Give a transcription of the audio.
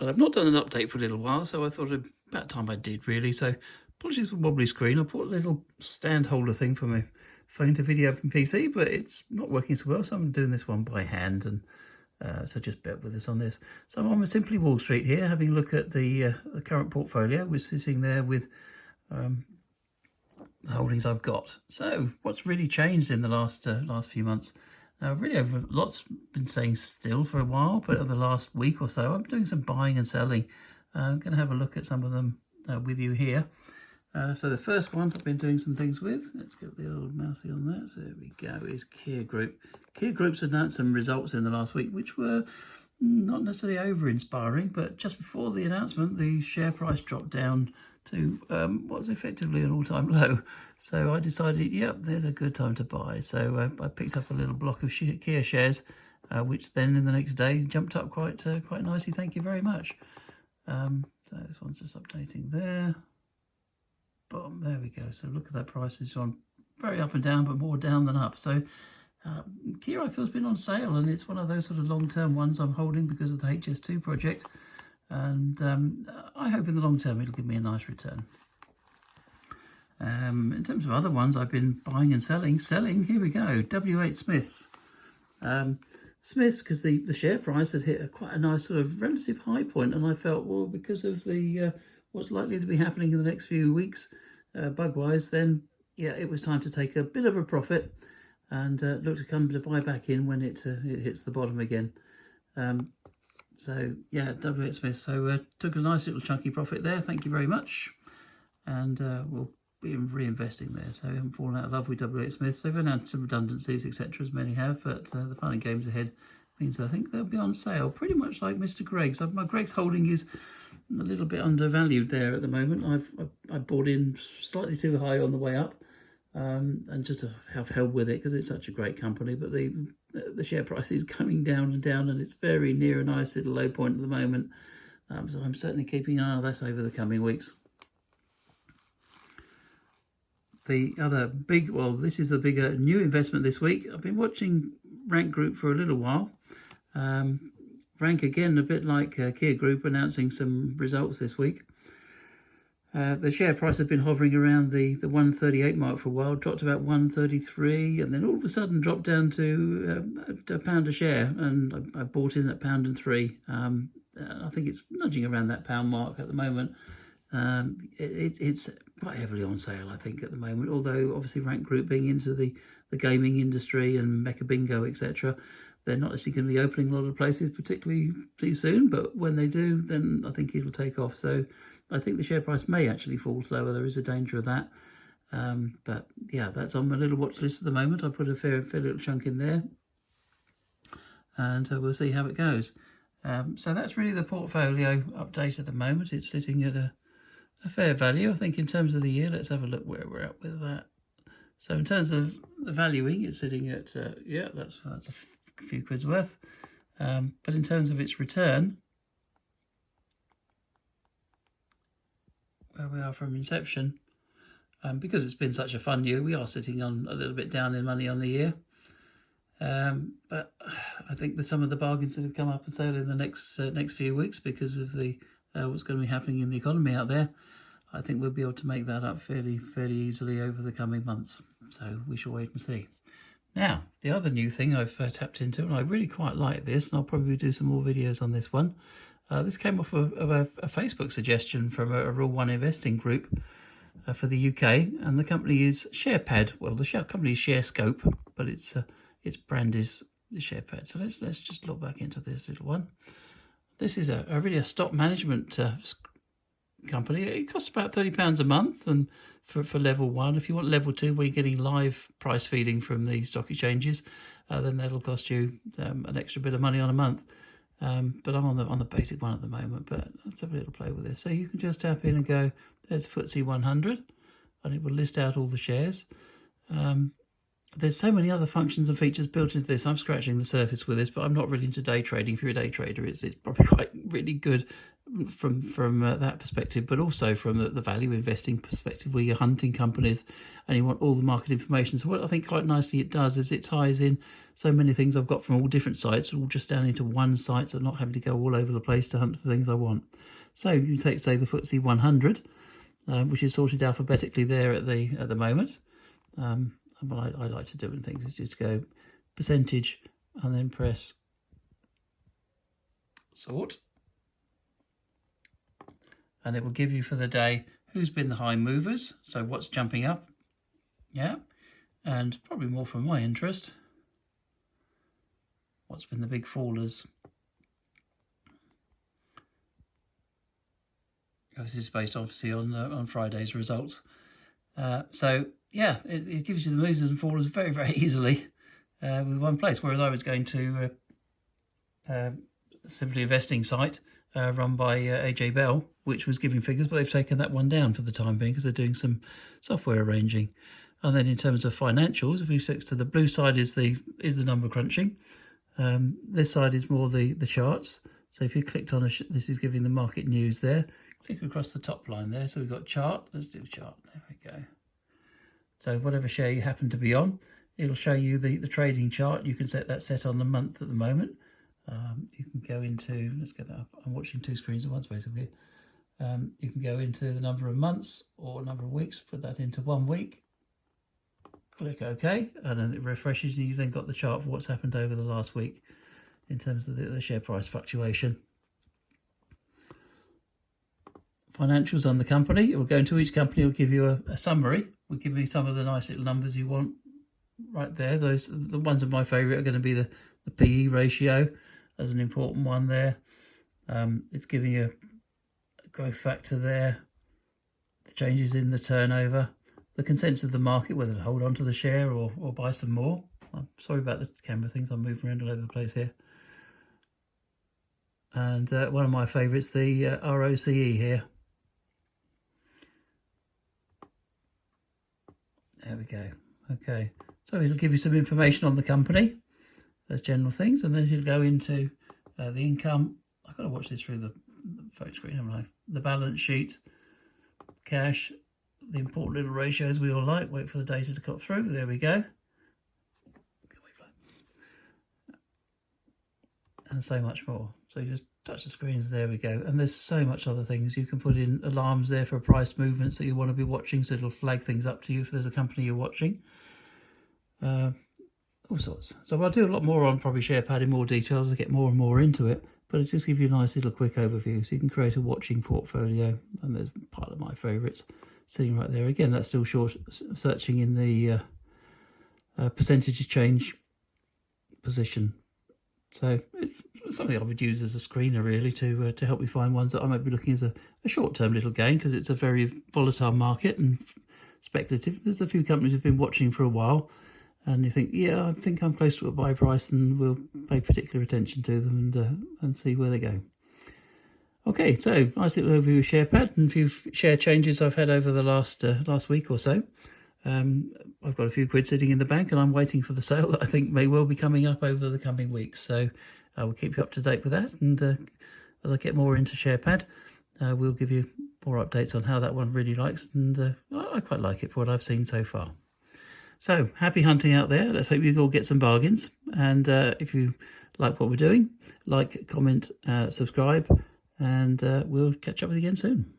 Well, I've not done an update for a little while, so I thought about time I did, really. So apologies for wobbly screen. I put a little stand holder thing for my phone to video from PC, but it's not working so well, so I'm doing this one by hand, and so just bear with us on this. So I'm on Simply Wall Street here, having a look at the current portfolio. We're sitting there with the holdings I've got. So what's really changed in the last few months? Really, over lots been staying still for a while, but over the last week or so, I'm doing some buying and selling. I'm going to have a look at some of them with you here. So the first one I've been doing some things with, let's get the old mousey on that, so there we go, is Kia Group. Kia Group's announced some results in the last week, which were not necessarily over-inspiring, but just before the announcement, the share price dropped down to what was effectively an all-time low. So I decided, yep, there's a good time to buy. So I picked up a little block of Kia shares, which then in the next day jumped up quite nicely. Thank you very much. So this one's just updating there. Boom, there we go. So look at that price. It's on very up and down, but more down than up. So Kia, I feel, has been on sale, and it's one of those sort of long-term ones I'm holding because of the HS2 project. And I hope in the long term it'll give me a nice return. In terms of other ones I've been buying and selling, here we go, W8 Smiths. Smiths, because the share price had hit quite a nice sort of relative high point, and I felt, well, because of the what's likely to be happening in the next few weeks, bug-wise, then yeah, it was time to take a bit of a profit and look to come to buy back in when it hits the bottom again. So yeah, W8 Smith. So took a nice little chunky profit there. Thank you very much, and we'll be reinvesting there. So I haven't fallen out of love with W8 Smith. They've announced some redundancies, etc., as many have, but the fun and games ahead means I think they'll be on sale, pretty much like Mr. Greg's. My Greg's holding is a little bit undervalued there at the moment. I bought in slightly too high on the way up, and just have held with it because it's such a great company. But the share price is coming down and down, and it's very near a nice little low point at the moment. So I'm certainly keeping an eye on that over the coming weeks. The other big, well, this is the bigger new investment this week. I've been watching Rank Group for a little while. Rank, again, a bit like Kia Group, announcing some results this week. The share price has been hovering around the 138 mark for a while, dropped about 133, and then all of a sudden dropped down to £1 a share, and I bought in at £1.03. I think it's nudging around that £1 mark at the moment. It's quite heavily on sale, I think, at the moment, although obviously Rank Group being into the gaming industry and Mecha Bingo, etc., they're not necessarily going to be opening a lot of places particularly too soon, but when they do, then I think it'll take off. So I think the share price may actually fall slower. There is a danger of that. But yeah, that's on my little watch list at the moment. I put a fair little chunk in there, and we'll see how it goes. So that's really the portfolio update at the moment. It's sitting at a fair value, I think, in terms of the year. Let's have a look where we're at with that. So in terms of the valuing, it's sitting at, yeah, that's a few quid's worth. But in terms of its return, where we are from inception, because it's been such a fun year, we are sitting on a little bit down in money on the year. But I think with some of the bargains that have come up and sale in the next few weeks because of the what's going to be happening in the economy out there, I think we'll be able to make that up fairly easily over the coming months. So we shall wait and see. Now, the other new thing I've tapped into, and I really quite like this, and I'll probably do some more videos on this one. This came off of a Facebook suggestion from a Rule 1 investing group for the UK, and the company is Sharepad. Well, the company is Sharescope, but its brand is the Sharepad. So let's just look back into this little one. This is really a stock management company. It costs about £30 a month, and for level 1. If you want level 2, where you're getting live price feeding from the stock exchanges, then that'll cost you an extra bit of money on a month. But I'm on the basic one at the moment. But let's have a little play with this. So you can just tap in and go, there's FTSE 100, and it will list out all the shares. There's so many other functions and features built into this. I'm scratching the surface with this, but I'm not really into day trading. If you're a day trader, it's probably quite really good from that perspective, but also from the value investing perspective, where you're hunting companies and you want all the market information. So what I think quite nicely it does is it ties in so many things I've got from all different sites, all just down into one site, so not having to go all over the place to hunt for things I want. So you take, say, the FTSE 100, which is sorted alphabetically there at the moment. What I like to do in things is just go percentage and then press sort, and it will give you for the day who's been the high movers, so what's jumping up, yeah, and probably more for my interest, what's been the big fallers. This is based obviously on Friday's results. So yeah, it gives you the movers and fallers very, very easily with one place, whereas I was going to Simply Investing site run by AJ Bell, which was giving figures, but they've taken that one down for the time being because they're doing some software arranging. And then in terms of financials, if we stick to the blue side is the number crunching. This side is more the charts. So if you clicked on this is giving the market news there. Click across the top line there. So we've got chart. Let's do chart. There we go. So whatever share you happen to be on, it'll show you the trading chart. You can set that set on the month at the moment. You can go into, let's get that up. I'm watching two screens at once basically. You can go into the number of months or number of weeks, put that into 1 week. Click OK, and then it refreshes, and you've then got the chart for what's happened over the last week in terms of the share price fluctuation. Financials on the company. It will go into each company. It will give you a summary. Will give you some of the nice little numbers you want right there. The ones of my favourite are going to be the PE ratio as an important one there. It's giving you a growth factor there, the changes in the turnover, the consensus of the market, whether to hold on to the share or buy some more. I'm sorry about the camera things. I'm moving around all over the place here. And one of my favourites, the ROCE here. There we go. Okay, so it'll give you some information on the company, those general things, and then you'll go into the income. I've got to watch this through the phone screen, haven't I? The balance sheet, cash, the important little ratios we all like. Wait for the data to cut through. There we go. And so much more. So you just touch the screens, there we go. And there's so much other things. You can put in alarms there for price movements that you want to be watching, so it'll flag things up to you if there's a company you're watching. All sorts. So I'll do a lot more on probably Sharepad in more details as I get more and more into it, but it just gives you a nice little quick overview, so you can create a watching portfolio. And there's part of my favourites sitting right there. Again, that's still short searching in the percentage change position. So it's something I would use as a screener really to help me find ones that I might be looking as a short-term little gain, because it's a very volatile market and speculative. There's a few companies we've been watching for a while, and you think, yeah, I think I'm close to a buy price, and we'll pay particular attention to them and see where they go. Okay, so nice little overview of Sharepad and a few share changes I've had over the last week or so. I've got a few quid sitting in the bank, and I'm waiting for the sale that I think may well be coming up over the coming weeks. So I will keep you up to date with that. And as I get more into Sharepad, we'll give you more updates on how that one really likes. And I quite like it for what I've seen so far. So happy hunting out there. Let's hope you all get some bargains. And if you like what we're doing, like, comment, subscribe, and we'll catch up with you again soon.